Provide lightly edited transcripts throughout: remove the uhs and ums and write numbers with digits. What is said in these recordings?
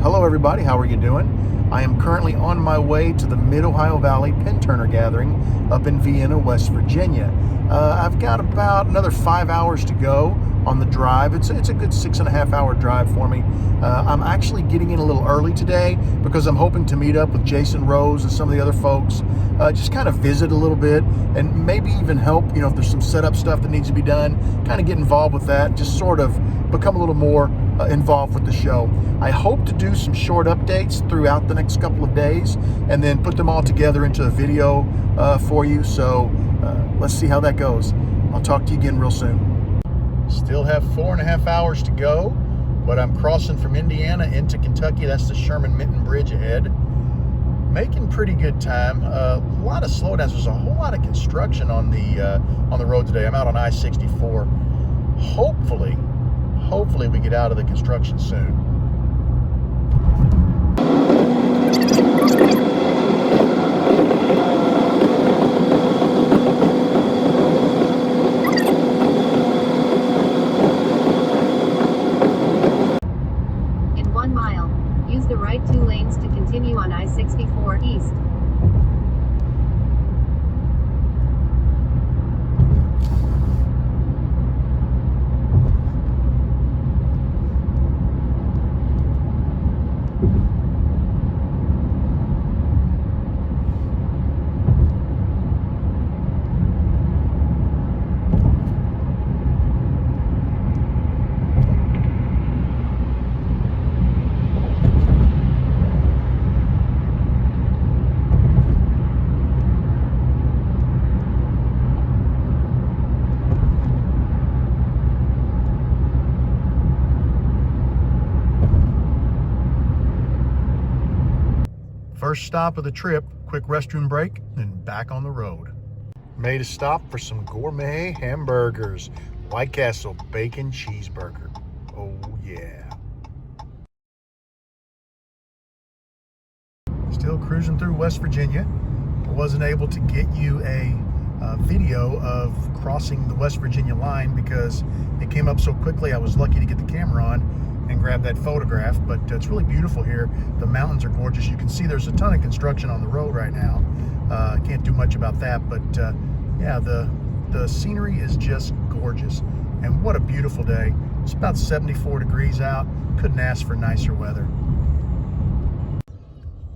Hello everybody, how are you doing? I am currently on my way to the Mid-Ohio Valley Pin-Turner Gathering up in Vienna, West Virginia. I've got about another 5 hours to go on the drive. It's a good 6.5 hour drive for me. I'm actually getting in a little early today because I'm hoping to meet up with Jason Rose and some of the other folks, just kind of visit a little bit and maybe even help, if there's some setup stuff that needs to be done, kind of get involved with that, just sort of become a little more involved with the show. I hope to do some short updates throughout the next couple of days and then put them all together into a video for you. So let's see how that goes. I'll talk to you again real soon. Still have 4.5 hours to go, but I'm crossing from Indiana into Kentucky. That's the Sherman-Minton Bridge ahead. Making pretty good time. A lot of slowdowns. There's a whole lot of construction on the road today. I'm out on I-64. Hopefully we get out of the construction soon. In 1 mile, use the right 2 lanes to continue on I-64 East. First stop of the trip, quick restroom break, then back on the road. Made a stop for some gourmet hamburgers. White Castle bacon cheeseburger. Oh yeah. Still cruising through West Virginia. I wasn't able to get you a video of crossing the West Virginia line because it came up so quickly. I was lucky to get the camera on and grab that photograph, but it's really beautiful here. The mountains are gorgeous. You can see there's a ton of construction on the road right now. Can't do much about that, but yeah, the scenery is just gorgeous. And what a beautiful day. It's about 74 degrees out. Couldn't ask for nicer weather.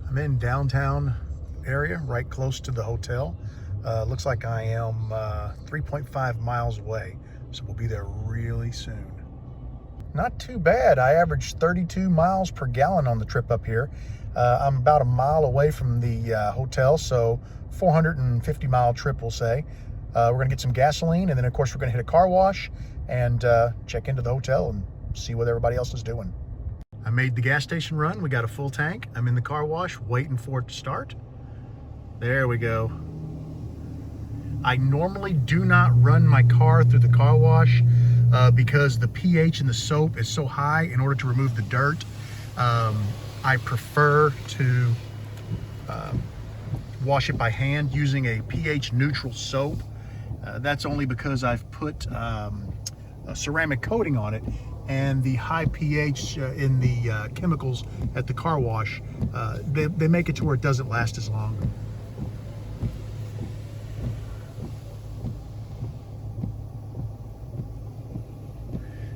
I'm in downtown area, right close to the hotel. Looks like I am 3.5 miles away, so we'll be there really soon. Not too bad. I averaged 32 miles per gallon on the trip up here. I'm about a mile away from the hotel, so 450 mile trip, we'll say. We're gonna get some gasoline, and then of course we're gonna hit a car wash and check into the hotel and see what everybody else is doing. I made the gas station run. We got a full tank. I'm in the car wash waiting for it to start. There we go. I normally do not run my car through the car wash because the pH in the soap is so high in order to remove the dirt. I prefer to wash it by hand using a pH neutral soap. That's only because I've put a ceramic coating on it, and the high pH in the chemicals at the car wash, they make it to where it doesn't last as long.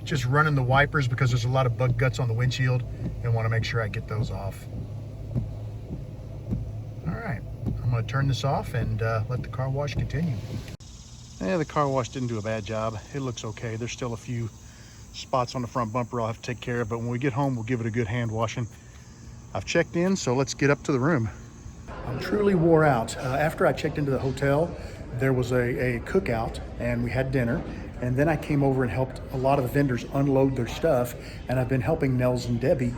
Just running the wipers because there's a lot of bug guts on the windshield and want to make sure I get those off. All right, I'm going to turn this off and let the car wash continue. Yeah, the car wash didn't do a bad job. It looks okay. There's still a few spots on the front bumper I'll have to take care of, but when we get home, we'll give it a good hand washing. I've checked in, so let's get up to the room. I'm truly wore out. After I checked into the hotel, there was a cookout and we had dinner. And then I came over and helped a lot of the vendors unload their stuff. And I've been helping Nels and Debbie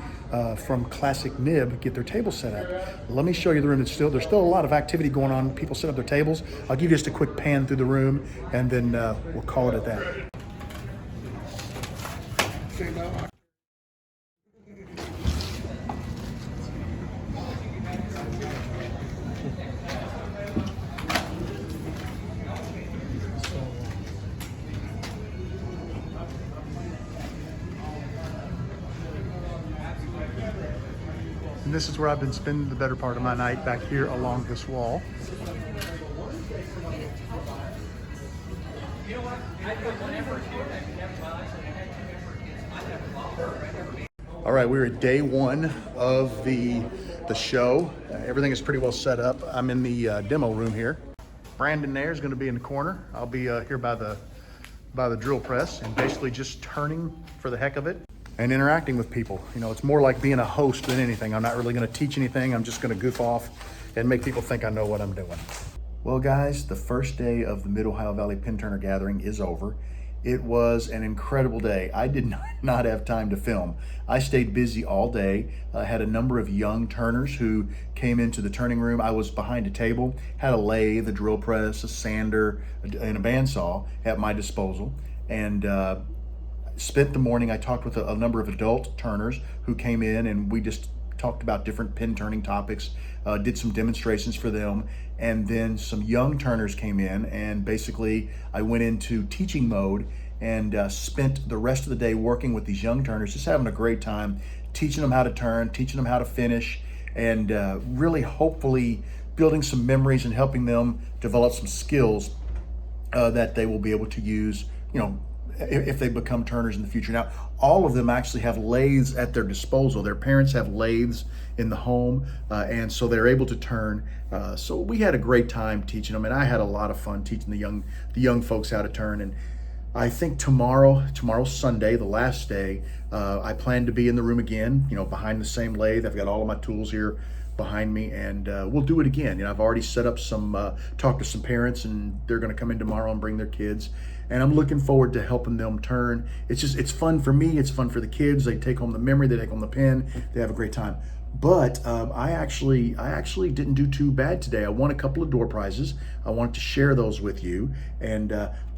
from Classic Nib get their table set up. Let me show you the room. There's still a lot of activity going on. People set up their tables. I'll give you just a quick pan through the room and then we'll call it at that. And this is where I've been spending the better part of my night, back here along this wall. All right, we're at day one of the show. Everything is pretty well set up. I'm in the demo room here. Brandon there is going to be in the corner. I'll be here by the drill press and basically just turning for the heck of it and interacting with people. You know, it's more like being a host than anything. I'm not really going to teach anything. I'm just going to goof off and make people think I know what I'm doing. Well, guys, the first day of the Mid-Ohio Valley Pin Turner Gathering is over. It was an incredible day. I did not have time to film. I stayed busy all day. I had a number of young turners who came into the turning room. I was behind a table, had a lathe, a drill press, a sander, and a bandsaw at my disposal. And spent the morning, I talked with a number of adult turners who came in, and we just talked about different pin turning topics, did some demonstrations for them, and then some young turners came in, and basically I went into teaching mode and spent the rest of the day working with these young turners, just having a great time, teaching them how to turn, teaching them how to finish, and really hopefully building some memories and helping them develop some skills that they will be able to use, you know, if they become turners in the future. Now, all of them actually have lathes at their disposal. Their parents have lathes in the home, and so they're able to turn. So we had a great time teaching them, and I had a lot of fun teaching the young folks how to turn. And I think tomorrow's Sunday, the last day, I plan to be in the room again, you know, behind the same lathe. I've got all of my tools here behind me, and we'll do it again. You know, I've already set up talked to some parents, and they're going to come in tomorrow and bring their kids. And I'm looking forward to helping them turn. It's fun for me. It's fun for the kids. They take home the memory. They take home the pen. They have a great time. But I actually didn't do too bad today. I won a couple of door prizes. I wanted to share those with you. And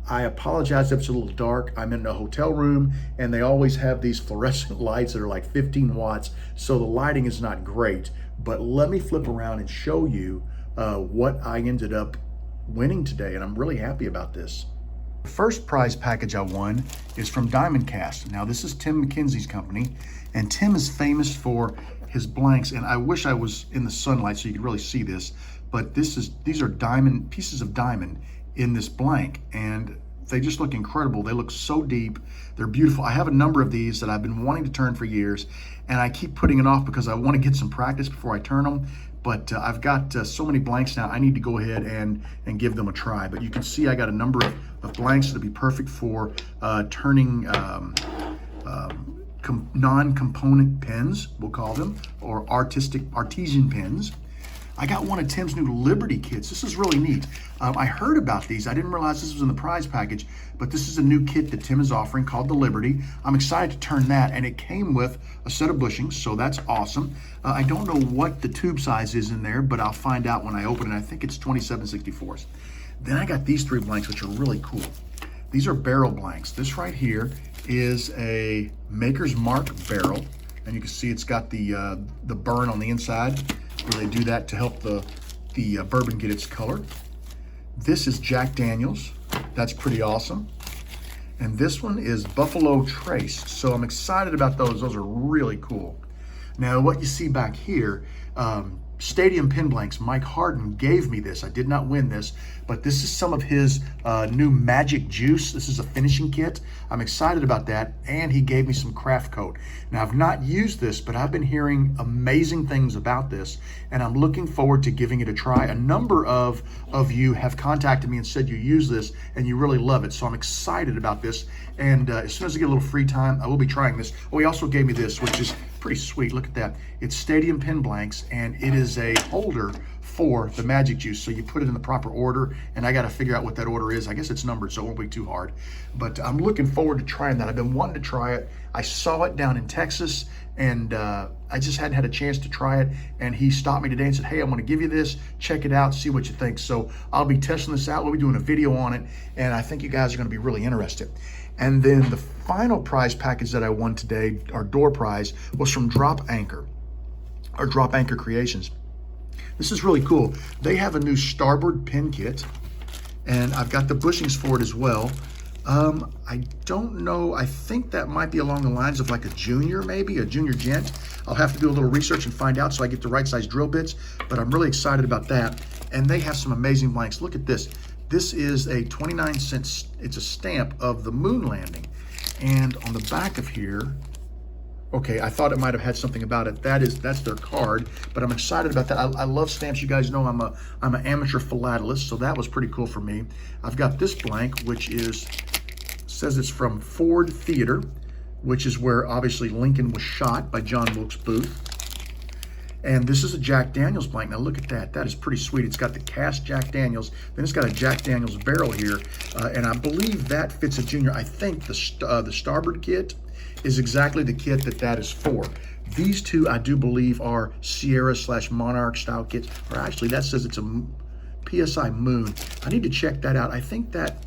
I apologize if it's a little dark. I'm in a hotel room, and they always have these fluorescent lights that are like 15 watts. So the lighting is not great. But let me flip around and show you what I ended up winning today. And I'm really happy about this. The first prize package I won is from Diamond Cast. Now, this is Tim McKenzie's company, and Tim is famous for his blanks, and I wish I was in the sunlight so you could really see this, but these are diamond pieces of diamond in this blank, and they just look incredible. They look so deep. They're beautiful. I have a number of these that I've been wanting to turn for years, and I keep putting it off because I want to get some practice before I turn them. But I've got so many blanks now, I need to go ahead and give them a try. But you can see I got a number of blanks that'll be perfect for turning non-component pins, we'll call them, or artesian pins. I got one of Tim's new Liberty kits. This is really neat. I heard about these. I didn't realize this was in the prize package, but this is a new kit that Tim is offering called the Liberty. I'm excited to turn that, and it came with a set of bushings, so that's awesome. I don't know what the tube size is in there, but I'll find out when I open it. I think it's 27/64. Then I got these three blanks, which are really cool. These are barrel blanks. This right here is a Maker's Mark barrel, and you can see it's got the burn on the inside, where they do that to help the bourbon get its color. This is Jack Daniels. That's pretty awesome. And this one is Buffalo Trace. So I'm excited about those. Those are really cool. Now, what you see back here, Stadium Pin Blanks, Mike Harden gave me this. I did not win this, but this is some of his new Magic Juice. This is a finishing kit. I'm excited about that, and he gave me some craft coat. Now, I've not used this, but I've been hearing amazing things about this, and I'm looking forward to giving it a try. A number of you have contacted me and said you use this and you really love it, so I'm excited about this, and as soon as I get a little free time, I will be trying this. Oh, he also gave me this, which is pretty sweet. Look at that. It's Stadium Pin Blanks, and it is a holder for the Magic Juice. So you put it in the proper order, and I got to figure out what that order is. I guess it's numbered, so it won't be too hard. But I'm looking forward to trying that. I've been wanting to try it. I saw it down in Texas, and I just hadn't had a chance to try it. And he stopped me today and said, hey, I want to give you this. Check it out, see what you think. So I'll be testing this out. We'll be doing a video on it, and I think you guys are going to be really interested. And then the final prize package that I won today, our door prize, was from Drop Anchor, or Drop Anchor Creations. This is really cool. They have a new starboard pin kit, and I've got the bushings for it as well. I don't know. I think that might be along the lines of like a junior, maybe a junior gent. I'll have to do a little research and find out so I get the right size drill bits, but I'm really excited about that. And they have some amazing blanks. Look at this. This is a 29-cent, it's a stamp of the moon landing. And on the back of here, okay, I thought it might have had something about it. That's their card, but I'm excited about that. I love stamps. You guys know I'm an amateur philatelist, so that was pretty cool for me. I've got this blank, which says it's from Ford Theater, which is where obviously Lincoln was shot by John Wilkes Booth. And this is a Jack Daniels blank. Now look at that. That is pretty sweet. It's got the cast Jack Daniels. Then it's got a Jack Daniels barrel here. And I believe that fits a junior. I think the starboard kit is exactly the kit that is for. These two, I do believe, are Sierra/Monarch style kits. Or actually, that says it's a PSI Moon. I need to check that out. I think that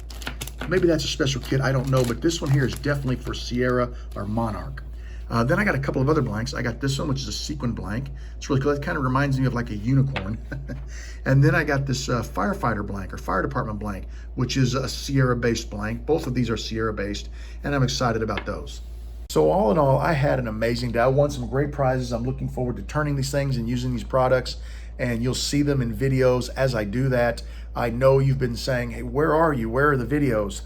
maybe that's a special kit. I don't know. But this one here is definitely for Sierra or Monarch. Then I got a couple of other blanks. I got this one, which is a sequin blank. It's really cool. It kind of reminds me of like a unicorn. And then I got this firefighter blank or fire department blank, which is a Sierra-based blank. Both of these are Sierra-based, and I'm excited about those. So all in all, I had an amazing day. I won some great prizes. I'm looking forward to turning these things and using these products, and you'll see them in videos as I do that. I know you've been saying, hey, where are you? Where are the videos?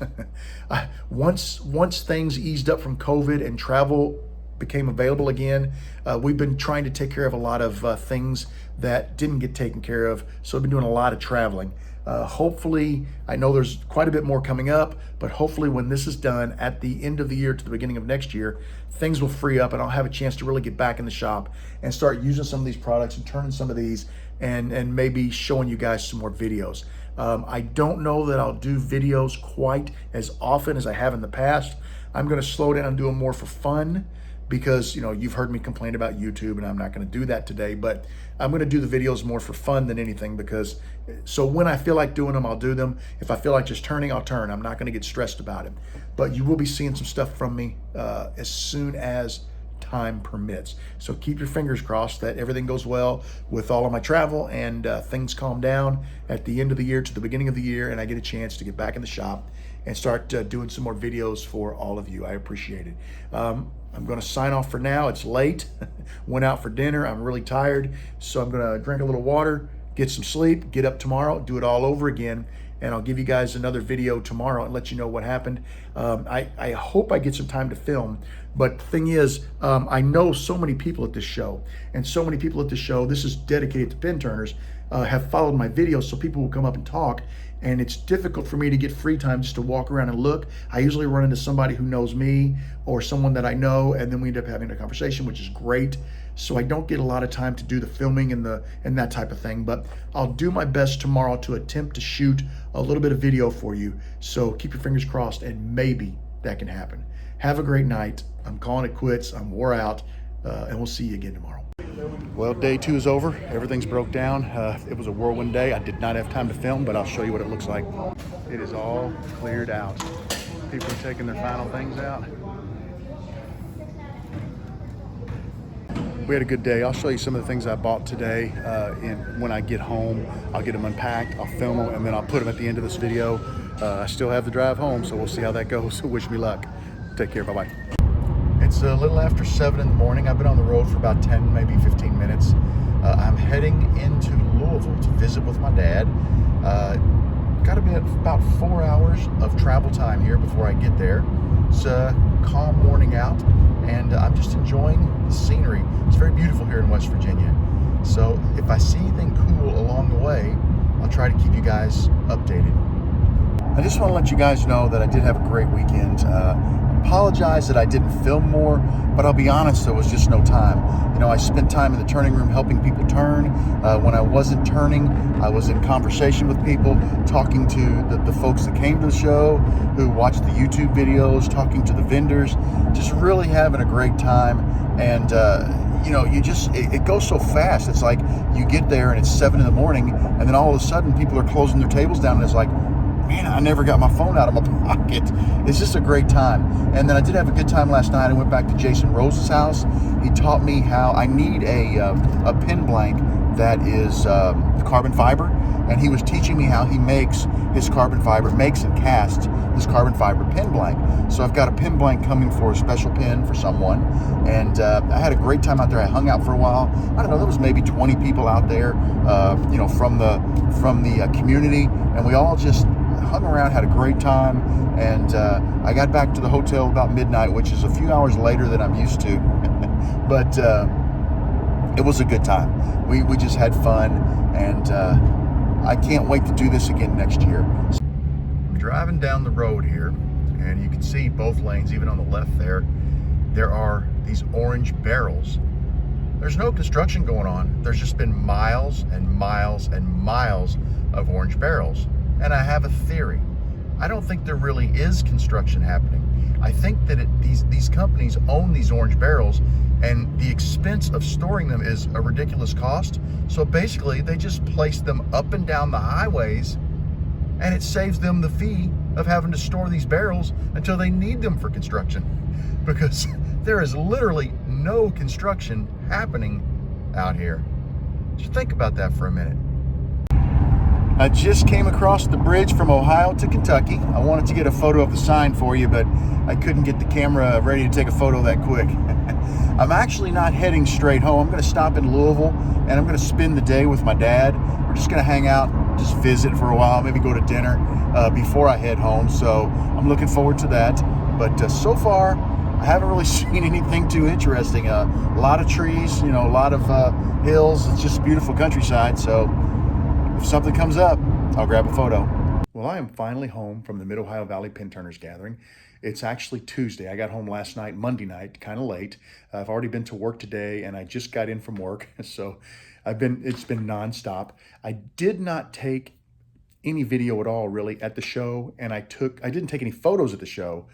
Once things eased up from COVID and travel became available again, we've been trying to take care of a lot of things that didn't get taken care of. So I've been doing a lot of traveling. Hopefully, I know there's quite a bit more coming up, but hopefully when this is done at the end of the year to the beginning of next year, things will free up and I'll have a chance to really get back in the shop and start using some of these products and turning some of these and maybe showing you guys some more videos. I don't know that I'll do videos quite as often as I have in the past. I'm going to slow down and do them more for fun, because you've heard me complain about YouTube, and I'm not going to do that today, but I'm going to do the videos more for fun than anything, because so when I feel like doing them, I'll do them. If I feel like just turning, I'll turn. I'm not going to get stressed about it, but you will be seeing some stuff from me as soon as time permits. So keep your fingers crossed that everything goes well with all of my travel and things calm down at the end of the year to the beginning of the year, and I get a chance to get back in the shop and start doing some more videos for all of you. I appreciate it. I'm going to sign off for now. It's late. Went out for dinner. I'm really tired. So I'm going to drink a little water, get some sleep, get up tomorrow, do it all over again. And I'll give you guys another video tomorrow and let you know what happened. I hope I get some time to film. But the thing is, I know so many people at this show. And so many people at this show, this is dedicated to pin turners, have followed my videos, so people will come up and talk. And it's difficult for me to get free time just to walk around and look. I usually run into somebody who knows me or someone that I know, and then we end up having a conversation, which is great. So I don't get a lot of time to do the filming and that type of thing, but I'll do my best tomorrow to attempt to shoot a little bit of video for you. So keep your fingers crossed, and maybe that can happen. Have a great night. I'm calling it quits. I'm wore out, and we'll see you again tomorrow. Well, day 2 is over. Everything's broke down. It was a whirlwind day. I did not have time to film, but I'll show you what it looks like. It is all cleared out. People are taking their final things out. We had a good day. I'll show you some of the things I bought today. When I get home, I'll get them unpacked, I'll film them, and then I'll put them at the end of this video. I still have the drive home, so we'll see how that goes. Wish me luck. Take care. Bye-bye. It's a little after 7 in the morning. I've been on the road for about 10, maybe 15 minutes. I'm heading into Louisville to visit with my dad. Got to be about 4 hours of travel time here before I get there. It's a calm morning out, and I'm just enjoying the scenery. It's very beautiful here in West Virginia. So if I see anything cool along the way, I'll try to keep you guys updated. I just want to let you guys know that I did have a great weekend. Apologize that I didn't film more, but I'll be honest, there was just no time. I spent time in the turning room helping people turn. When I wasn't turning, I was in conversation with people, talking to the folks that came to the show, who watched the YouTube videos, talking to the vendors, just really having a great time. And it goes so fast. It's like you get there and it's 7 in the morning, and then all of a sudden people are closing their tables down, and it's like, man, I never got my phone out of my pocket. It's just a great time. And then I did have a good time last night. I went back to Jason Rose's house. He taught me how I need a pin blank that is carbon fiber. And he was teaching me how he makes his carbon fiber, makes and casts his carbon fiber pin blank. So I've got a pin blank coming for a special pin for someone. And I had a great time out there. I hung out for a while. I don't know, there was maybe 20 people out there, you know, from the community. And we all just hung around, had a great time. And I got back to the hotel about midnight, which is a few hours later than I'm used to. But it was a good time. We just had fun, and I can't wait to do this again next year. I'm driving down the road here, and you can see both lanes, even on the left there are these orange barrels. There's no construction going on. There's just been miles and miles and miles of orange barrels. And I have a theory. I don't think there really is construction happening. I think that these companies own these orange barrels, and the expense of storing them is a ridiculous cost. So basically, they just place them up and down the highways, and it saves them the fee of having to store these barrels until they need them for construction, because there is literally no construction happening out here. Just think about that for a minute. I just came across the bridge from Ohio to Kentucky. I wanted to get a photo of the sign for you, but I couldn't get the camera ready to take a photo that quick. I'm actually not heading straight home. I'm going to stop in Louisville, and I'm going to spend the day with my dad. We're just going to hang out, just visit for a while, maybe go to dinner before I head home. So I'm looking forward to that. But so far, I haven't really seen anything too interesting. A lot of trees, you know, a lot of hills. It's just beautiful countryside. So if something comes up, I'll grab a photo. Well, I am finally home from the Mid-Ohio Valley Pin Turners Gathering. It's actually Tuesday. I got home last night, Monday night, kind of late. I've already been to work today, and I just got in from work. So it's been nonstop. I did not take any video at all, really, at the show, and I didn't take any photos at the show.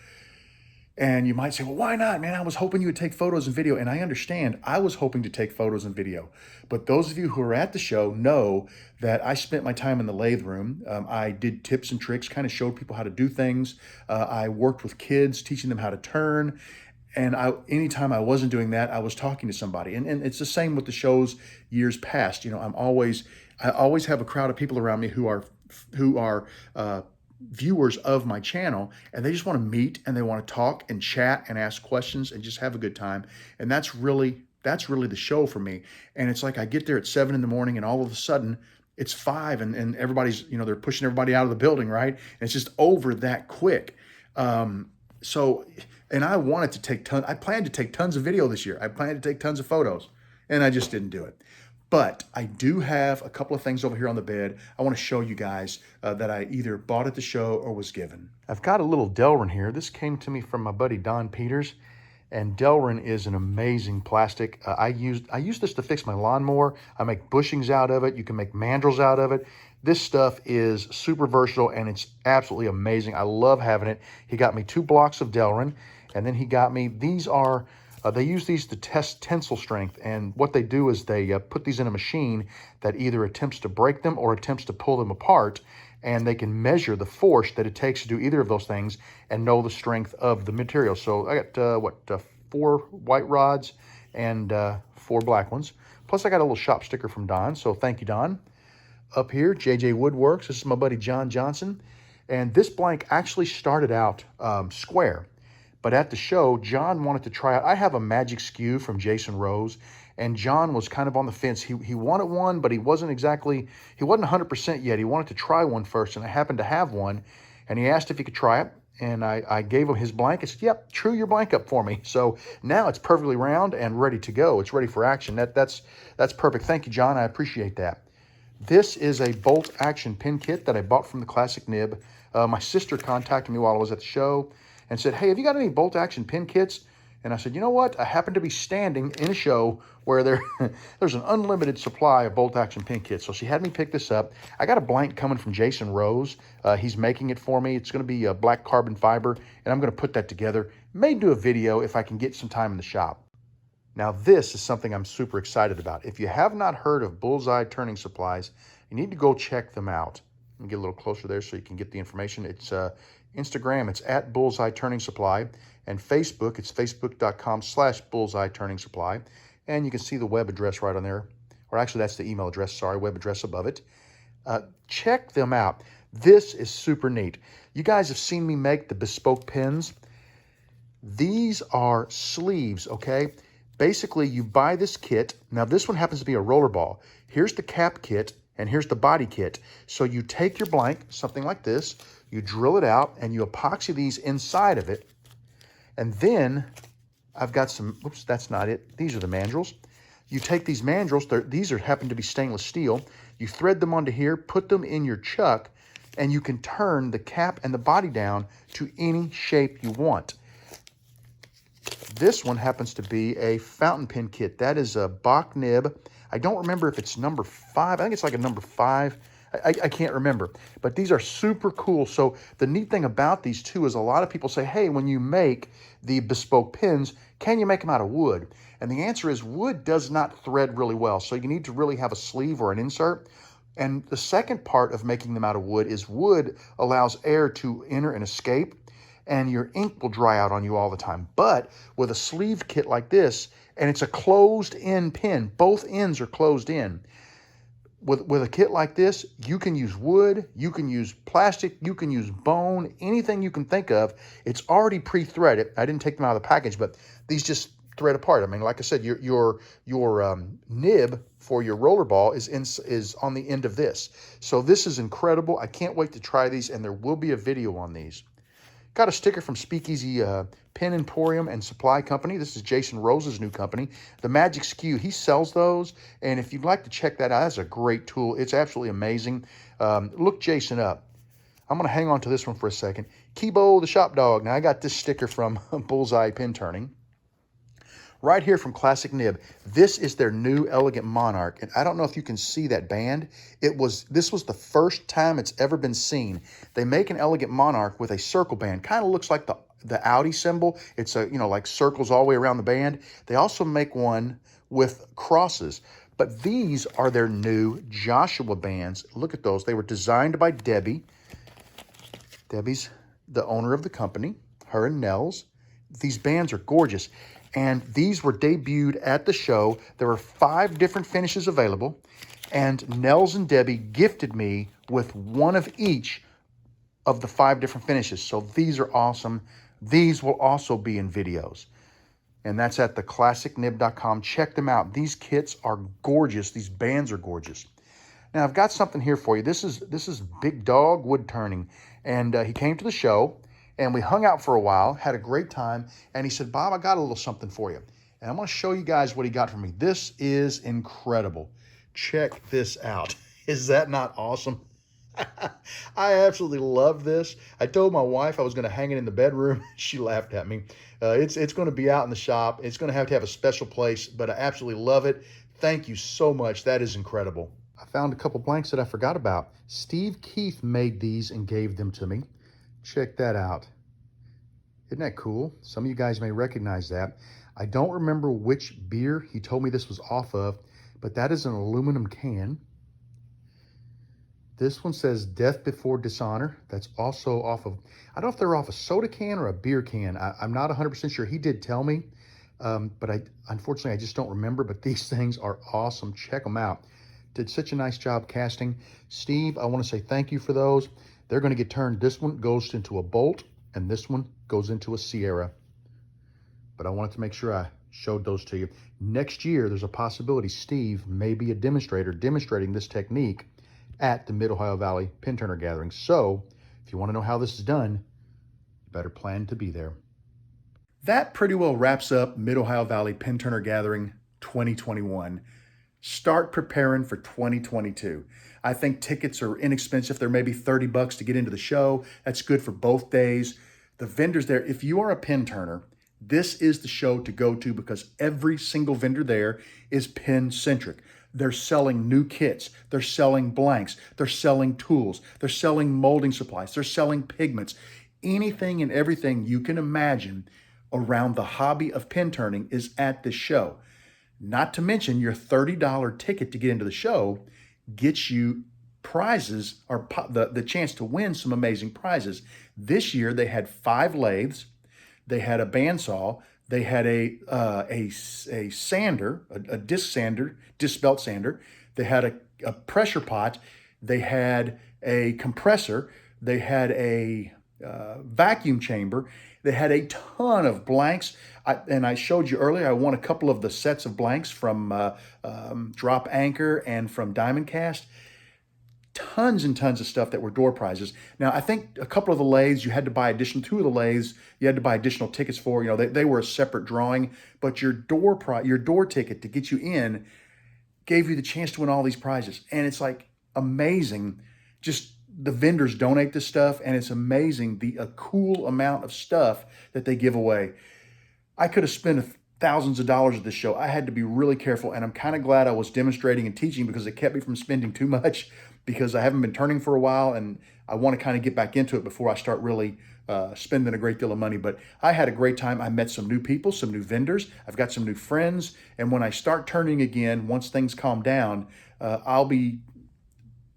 And you might say, well, why not, man? I was hoping you would take photos and video. And I understand, I was hoping to take photos and video. But those of you who are at the show know that I spent my time in the lathe room. I did tips and tricks, kind of showed people how to do things. I worked with kids, teaching them how to turn. And anytime I wasn't doing that, I was talking to somebody. And it's the same with the shows years past. You know, I always have a crowd of people around me who are viewers of my channel, and they just want to meet, and they want to talk and chat and ask questions and just have a good time. And that's really the show for me. And it's like I get there at 7 in the morning, and all of a sudden it's 5, and everybody's, you know, they're pushing everybody out of the building, right? And it's just over that quick. And I wanted to take I planned to take tons of video this year. I planned to take tons of photos, and I just didn't do it. But I do have a couple of things over here on the bed I want to show you guys that I either bought at the show or was given. I've got a little Delrin here. This came to me from my buddy Don Peters, and Delrin is an amazing plastic. I use this to fix my lawnmower. I make bushings out of it. You can make mandrels out of it. This stuff is super versatile, and it's absolutely amazing. I love having it. He got me 2 blocks of Delrin, and then he got me, these are, they use these to test tensile strength, and what they do is they put these in a machine that either attempts to break them or attempts to pull them apart, and they can measure the force that it takes to do either of those things and know the strength of the material. So I got, 4 white rods and 4 black ones. Plus I got a little shop sticker from Don, so thank you, Don. Up here, JJ Woodworks. This is my buddy John Johnson, and this blank actually started out square. But at the show, John wanted to try out. I have a magic skew from Jason Rose, and John was kind of on the fence. He wanted one, but he wasn't 100% yet. He wanted to try one first, and I happened to have one, and he asked if he could try it, and I gave him his blank. I said, yep, true your blank up for me. So now it's perfectly round and ready to go. It's ready for action. That's perfect. Thank you, John. I appreciate that. This is a bolt action pin kit that I bought from the Classic Nib. My sister contacted me while I was at the show and said, hey, have you got any bolt action pin kits? And I said, you know what? I happen to be standing in a show where there's an unlimited supply of bolt action pin kits. So she had me pick this up. I got a blank coming from Jason Rose. He's making it for me. It's going to be a black carbon fiber, and I'm going to put that together. May do a video if I can get some time in the shop. Now, this is something I'm super excited about. If you have not heard of Bullseye Turning Supplies, you need to go check them out. Let me get a little closer there so you can get the information. It's Instagram, it's at Bullseye Turning Supply, and Facebook, it's facebook.com/Bullseye Turning Supply. And you can see the web address right on there. Or actually, that's the email address, sorry, web address above it. Check them out. This is super neat. You guys have seen me make the bespoke pins. These are sleeves, okay? Basically, you buy this kit. Now, this one happens to be a roller ball. Here's the cap kit, and here's the body kit. So you take your blank, something like this, you drill it out, and you epoxy these inside of it. And then I've got some, oops, that's not it. These are the mandrels. You take these mandrels, these happen to be stainless steel. You thread them onto here, put them in your chuck, and you can turn the cap and the body down to any shape you want. This one happens to be a fountain pen kit. That is a Bach nib. I don't remember if it's number 5. I think it's like a number 5. I can't remember. But these are super cool. So the neat thing about these too is a lot of people say, hey, when you make the bespoke pins, can you make them out of wood? And the answer is wood does not thread really well. So you need to really have a sleeve or an insert. And the second part of making them out of wood is wood allows air to enter and escape, and your ink will dry out on you all the time. But with a sleeve kit like this, and it's a closed-in pen, both ends are closed in. With a kit like this, you can use wood, you can use plastic, you can use bone, anything you can think of. It's already pre-threaded. I didn't take them out of the package, but these just thread apart. I mean, like I said, your nib for your roller ball is on the end of this. So this is incredible. I can't wait to try these, and there will be a video on these. Got a sticker from Speakeasy Pen Emporium and Supply Company. This is Jason Rose's new company. The Magic Skew, he sells those. And if you'd like to check that out, that's a great tool. It's absolutely amazing. Look Jason up. I'm going to hang on to this one for a second. Kibo the Shop Dog. Now, I got this sticker from Bullseye Pen Turning. Right here from Classic Nib. This is their new Elegant Monarch. And I don't know if you can see that band. This was the first time it's ever been seen. They make an Elegant Monarch with a circle band. Kind of looks like the Audi symbol. It's like circles all the way around the band. They also make one with crosses. But these are their new Joshua bands. Look at those. They were designed by Debbie. Debbie's the owner of the company. Her and Nels. These bands are gorgeous. And these were debuted at the show. There were 5 different finishes available. And Nels and Debbie gifted me with one of each of the 5 different finishes. So these are awesome. These will also be in videos. And that's at theclassicnib.com. Check them out. These kits are gorgeous. These bands are gorgeous. Now, I've got something here for you. This is Big Dog Wood Turning. And he came to the show. And we hung out for a while, had a great time, and he said, Bob, I got a little something for you. And I'm going to show you guys what he got for me. This is incredible. Check this out. Is that not awesome? I absolutely love this. I told my wife I was going to hang it in the bedroom. She laughed at me. It's going to be out in the shop. It's going to have a special place, but I absolutely love it. Thank you so much. That is incredible. I found a couple blanks that I forgot about. Steve Keith made these and gave them to me. Check that out. Isn't that cool? Some of you guys may recognize that. I don't remember which beer he told me this was off of, but that is an aluminum can. This one says Death Before Dishonor. That's also off of, I don't know if they're off a soda can or a beer can. I'm not 100% sure. He did tell me, but unfortunately, I just don't remember. But these things are awesome. Check them out. Did such a nice job casting. Steve, I want to say thank you for those. They're going to get turned. This one goes into a Bolt, and this one goes into a Sierra. But I wanted to make sure I showed those to you. Next year, there's a possibility Steve may be a demonstrator demonstrating this technique at the Mid-Ohio Valley Pen Turner Gathering. So, if you want to know how this is done, you better plan to be there. That pretty well wraps up Mid-Ohio Valley Pen Turner Gathering 2021. Start preparing for 2022. I think tickets are inexpensive. They're maybe $30 to get into the show. That's good for both days. The vendors there, if you are a pen turner, this is the show to go to because every single vendor there is pen centric. They're selling new kits. They're selling blanks. They're selling tools. They're selling molding supplies. They're selling pigments. Anything and everything you can imagine around the hobby of pen turning is at this show. Not to mention your $30 ticket to get into the show gets you prizes or the chance to win some amazing prizes. This year they had 5 lathes, they had a bandsaw, they had a sander, a disc belt sander, they had a pressure pot, they had a compressor, they had a vacuum chamber, they had a ton of blanks. And I showed you earlier, I won a couple of the sets of blanks from Drop Anchor and from Diamond Cast. Tons and tons of stuff that were door prizes. Now, I think a couple of the lathes, you had to buy additional, 2 of the lathes, you had to buy additional tickets for, they were a separate drawing, but your door ticket to get you in gave you the chance to win all these prizes. And it's like amazing. Just the vendors donate this stuff, and it's amazing a cool amount of stuff that they give away. I could have spent thousands of dollars at this show. I had to be really careful, and I'm kind of glad I was demonstrating and teaching because it kept me from spending too much, because I haven't been turning for a while and I want to kind of get back into it before I start really spending a great deal of money. But I had a great time. I met some new people, some new vendors. I've got some new friends. And when I start turning again, once things calm down, I'll be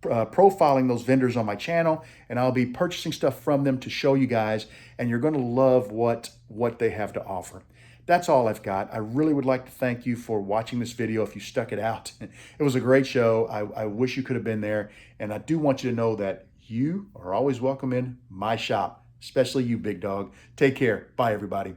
profiling those vendors on my channel, and I'll be purchasing stuff from them to show you guys, and you're going to love what they have to offer. That's all I've got. I really would like to thank you for watching this video if you stuck it out. It was a great show. I wish you could have been there, and I do want you to know that you are always welcome in my shop, especially you, big dog. Take care. Bye, everybody.